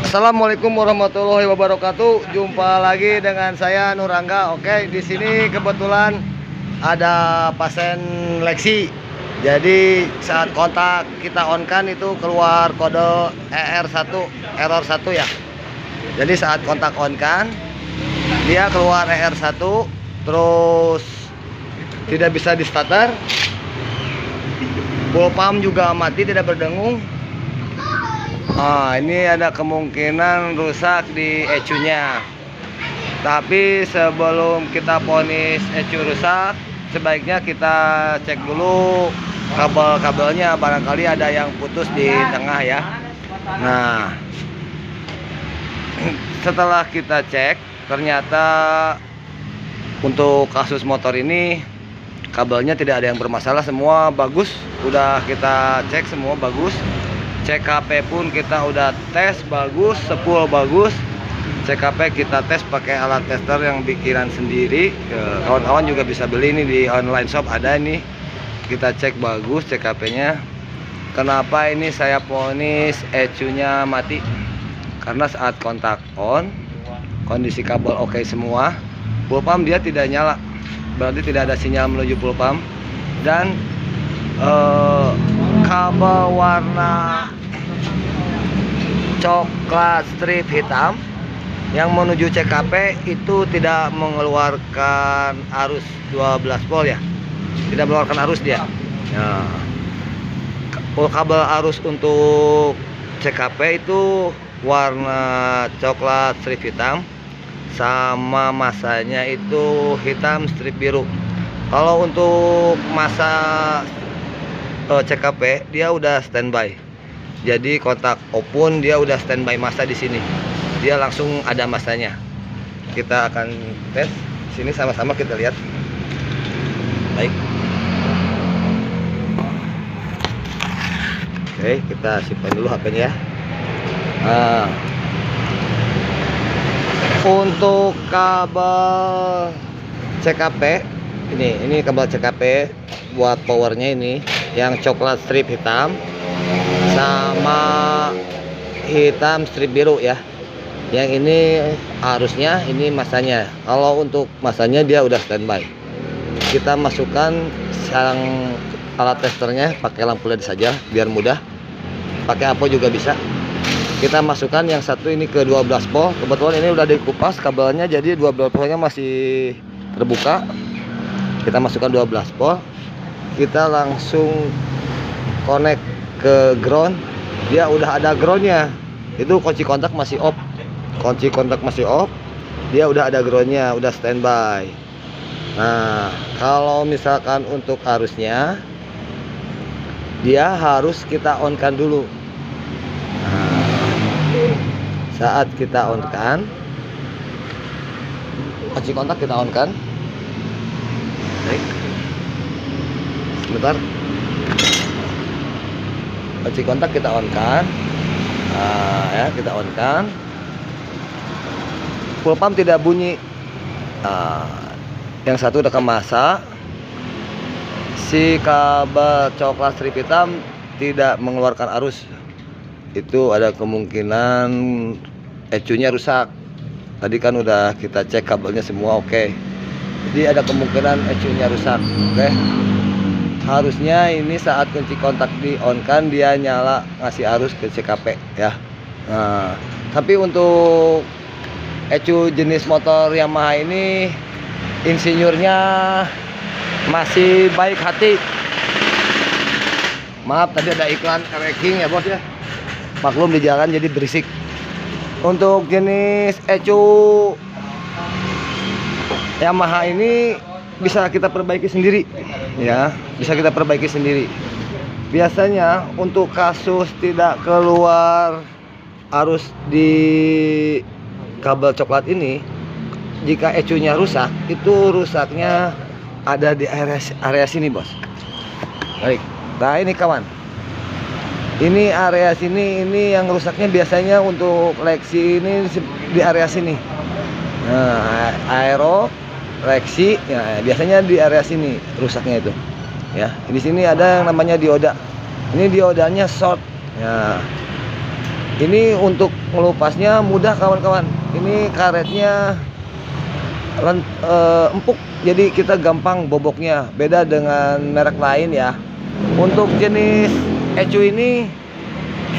Assalamualaikum warahmatullahi wabarakatuh. Jumpa lagi dengan saya Nurangga. Oke, di sini kebetulan ada pasien Lexi. Jadi saat kontak kita on kan itu keluar kode ER1 error 1 ya. Jadi saat kontak on kan dia keluar ER1 terus tidak bisa di starter. Full pump juga mati, tidak berdengung. Ini ada kemungkinan rusak di ECU-nya. Tapi sebelum kita vonis ECU rusak, sebaiknya kita cek dulu kabel-kabelnya, barangkali ada yang putus di tengah ya. Nah, setelah kita cek, ternyata untuk kasus motor ini kabelnya tidak ada yang bermasalah, semua bagus. Udah kita cek semua bagus. CKP pun kita udah tes bagus, sepul bagus. CKP kita tes pakai alat tester yang bikinan sendiri. Kawan-kawan juga bisa beli ini di online shop, ada nih. Kita cek bagus CKP-nya. Kenapa ini saya vonis ECU-nya mati? Karena saat kontak on, kondisi kabel oke semua. Full pump dia tidak nyala, berarti tidak ada sinyal menuju full pump. Dan kabel warna coklat strip hitam yang menuju CKP itu tidak mengeluarkan arus 12 volt ya, tidak mengeluarkan arus dia. Nah, kabel arus untuk CKP itu warna coklat strip hitam, sama masanya itu hitam strip biru. Kalau untuk masa CKP dia udah standby, jadi kontak open dia udah standby masa di sini, dia langsung ada masanya. Kita akan tes sini sama-sama, kita lihat. Baik, oke, kita simpan dulu HP-nya ya. Nah, untuk kabel CKP ini kabel CKP buat powernya ini yang coklat strip hitam sama hitam strip biru ya. Yang ini harusnya ini masanya. Kalau untuk masanya dia udah standby. Kita masukkan sang alat testernya, pakai lampu LED saja biar mudah. Pakai apa juga bisa. Kita masukkan yang satu ini ke 12 volt. Kebetulan ini udah dikupas kabelnya, jadi 12 voltnya masih terbuka. Kita masukkan 12 volt. Kita langsung connect ke ground. Dia udah ada groundnya. Itu kunci kontak masih off. Kunci kontak masih off. Dia udah ada groundnya, udah standby. Nah, kalau misalkan untuk arusnya, dia harus kita on kan dulu. Nah, saat kita on kan, kunci kontak kita on kan. Baik, sebentar. Kunci kontak kita on kan. Nah, ya, kita on kan. Full pump tidak bunyi. Nah, yang satu udah ke masa. Si kabel coklat strip hitam tidak mengeluarkan arus. Itu ada kemungkinan ECU-nya rusak. Tadi kan udah kita cek kabelnya semua oke. Jadi ada kemungkinan ECU-nya rusak. Oke. Harusnya ini saat kunci kontak di on kan dia nyala ngasih arus ke CKP ya. Nah, tapi untuk ECU jenis motor Yamaha ini insinyurnya masih baik hati. Maaf tadi ada iklan wrecking ya bos ya. Maklum di jalan jadi berisik. Untuk jenis ECU Yamaha ini bisa kita perbaiki sendiri ya, bisa kita perbaiki sendiri. Biasanya untuk kasus tidak keluar arus di kabel coklat ini, jika ECU-nya rusak, itu rusaknya ada di area sini bos. Baik, nah ini kawan, ini area sini, ini yang rusaknya biasanya untuk Lexi ini di area sini. Nah, aero Lexi ya biasanya di area sini rusaknya itu ya. Di sini ada yang namanya dioda, ini diodanya short ya. Ini untuk melupasnya mudah kawan-kawan. Ini karetnya empuk, jadi kita gampang boboknya. Beda dengan merek lain ya. Untuk jenis ecu ini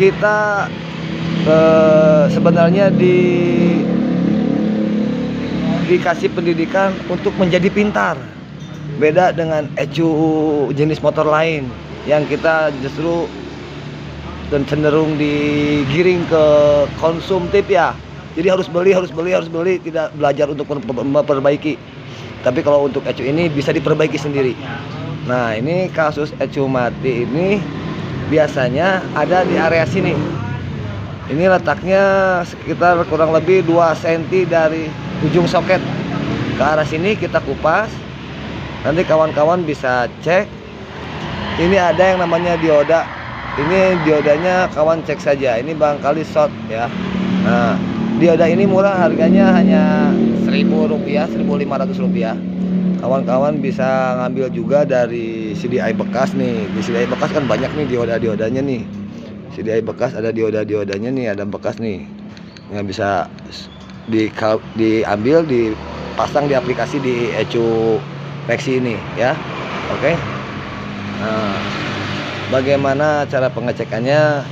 kita sebenarnya dikasih pendidikan untuk menjadi pintar. Beda dengan ecu jenis motor lain yang kita justru dan cenderung digiring ke konsumtif ya. Jadi harus beli, tidak belajar untuk memperbaiki. Tapi kalau untuk ecu ini bisa diperbaiki sendiri. Nah, ini kasus ecu mati ini biasanya ada di area sini. Ini letaknya sekitar kurang lebih 2 cm dari ujung soket. Ke arah sini kita kupas. Nanti kawan-kawan bisa cek. Ini ada yang namanya dioda. Ini diodanya kawan cek saja. Ini barangkali short ya. Nah, dioda ini murah, harganya hanya Rp1.000, Rp1.500. Kawan-kawan bisa ngambil juga dari CDI bekas nih. Di CDI bekas kan banyak nih dioda-diodanya nih. CDI bekas ada dioda-diodanya nih, ada bekas nih. Yang bisa diambil, dipasang di aplikasi di ecu Rexi ini ya. Oke. Nah, bagaimana cara pengecekannya?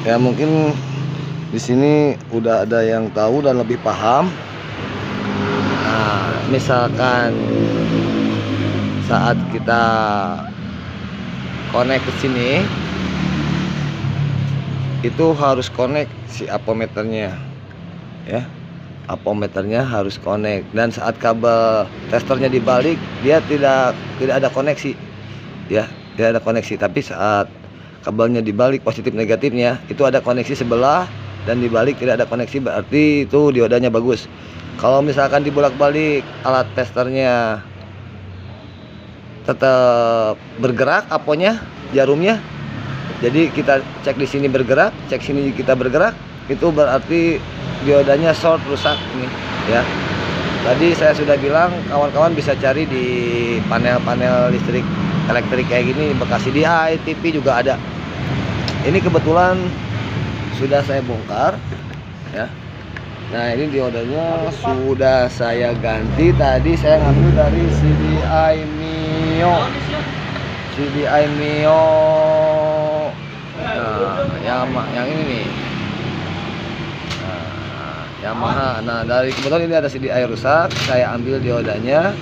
Ya mungkin di sini udah ada yang tahu dan lebih paham. Nah, misalkan saat kita connect ke sini, itu harus connect si apometernya, ya. Apometernya harus connect, dan saat kabel testernya dibalik, dia tidak ada koneksi, ya. Tidak ada koneksi. Tapi saat kabelnya dibalik positif negatifnya itu ada koneksi sebelah, dan dibalik tidak ada koneksi, berarti itu diodanya bagus. Kalau misalkan dibolak-balik alat testernya tetap bergerak, aponya, jarumnya, jadi kita cek di sini bergerak, cek sini kita bergerak, itu berarti diodanya short, rusak ini ya. Tadi saya sudah bilang kawan-kawan bisa cari di panel-panel listrik elektrik kayak gini bekas CDI, TV juga ada. Ini kebetulan sudah saya bongkar ya. Nah, ini diodanya sudah saya ganti. Tadi saya ngambil dari CDI Mio. Nah, yang ini nih. Nah, Yamaha. Nah, dari kebetulan ini ada CDI rusak, saya ambil diodanya.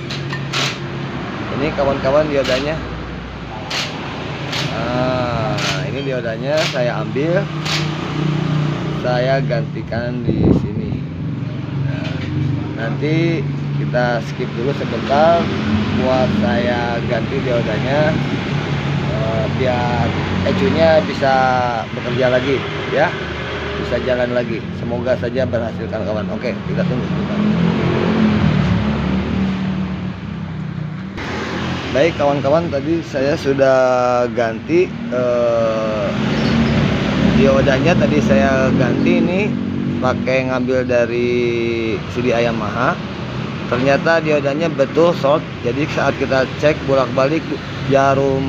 Ini kawan-kawan diodanya. Nah, ini diodanya saya ambil, saya gantikan di sini. Nah, nanti kita skip dulu sebentar buat saya ganti diodanya, biar ecunya bisa bekerja lagi ya, bisa jalan lagi. Semoga saja berhasil kawan-kawan. Oke, kita tunggu sebentar. Baik kawan-kawan, tadi saya sudah ganti diodanya. Tadi saya ganti ini pakai ngambil dari CDI Yamaha. Ternyata diodanya betul short. Jadi saat kita cek bolak-balik, jarum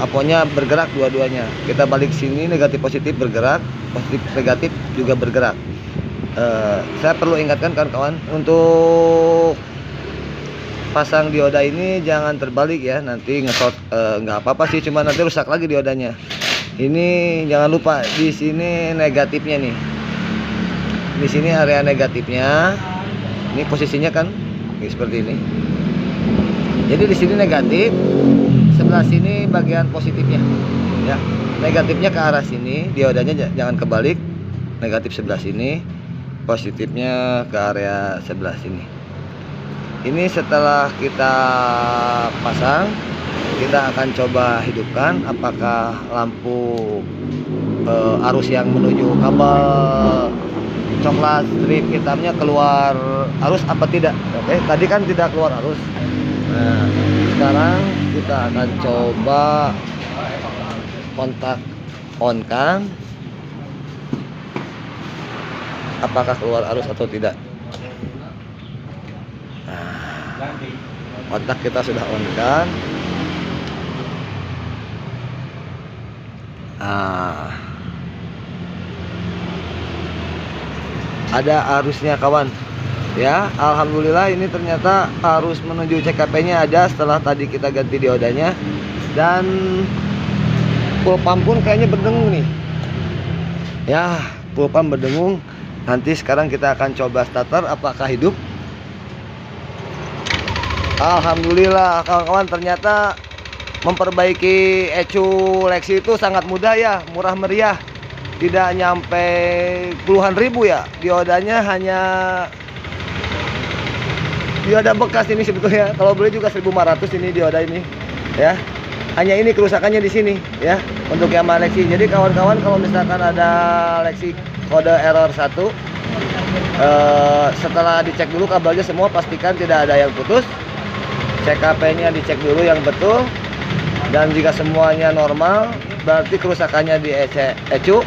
aponya bergerak dua-duanya. Kita balik sini, negatif positif bergerak, positif negatif juga bergerak. Saya perlu ingatkan kawan-kawan, untuk pasang dioda ini jangan terbalik ya, nanti nge-short. Nggak apa-apa sih, cuma nanti rusak lagi diodanya. Ini jangan lupa di sini negatifnya nih. Di sini area negatifnya. Ini posisinya kan seperti ini. Jadi di sini negatif, sebelah sini bagian positifnya. Ya, negatifnya ke arah sini, diodanya jangan kebalik. Negatif sebelah sini, positifnya ke area sebelah sini. Ini setelah kita pasang, kita akan coba hidupkan apakah lampu arus yang menuju kabel coklat strip hitamnya keluar arus apa tidak. Oke, tadi kan tidak keluar arus. Nah, sekarang kita akan coba kontak on kan, apakah keluar arus atau tidak. Nah, kontak kita sudah on kan. Nah, ada arusnya kawan ya. Alhamdulillah ini ternyata arus menuju CKP nya ada setelah tadi kita ganti diodanya. Dan full pump pun kayaknya berdengung nih ya, full pump berdengung. Nanti sekarang kita akan coba starter apakah hidup. Alhamdulillah kawan-kawan, ternyata memperbaiki ECU Lexi itu sangat mudah ya, murah meriah, tidak nyampe puluhan ribu ya. Diodanya hanya dioda bekas ini sebetulnya, kalau beli juga 1.500 ini dioda ini ya. Hanya ini kerusakannya di sini ya untuk Yamaha Lexi. Jadi kawan-kawan kalau misalkan ada Lexi kode error 1, setelah dicek dulu kabelnya semua, pastikan tidak ada yang putus. CKP nya dicek dulu yang betul, dan jika semuanya normal berarti kerusakannya di ECU.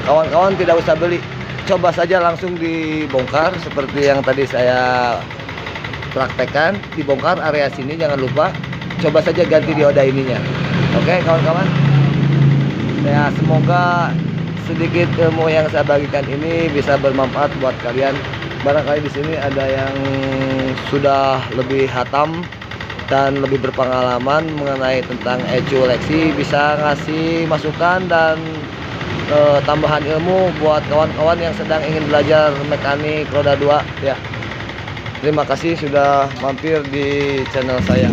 Kawan-kawan tidak usah beli, coba saja langsung dibongkar seperti yang tadi saya praktekkan. Dibongkar area sini, jangan lupa coba saja ganti dioda ininya. Oke kawan-kawan ya, semoga sedikit ilmu yang saya bagikan ini bisa bermanfaat buat kalian. Barangkali di sini ada yang sudah lebih hatam dan lebih berpengalaman mengenai tentang ECU Lexi, bisa ngasih masukan dan tambahan ilmu buat kawan-kawan yang sedang ingin belajar mekanik roda 2 ya. Terima kasih sudah mampir di channel saya.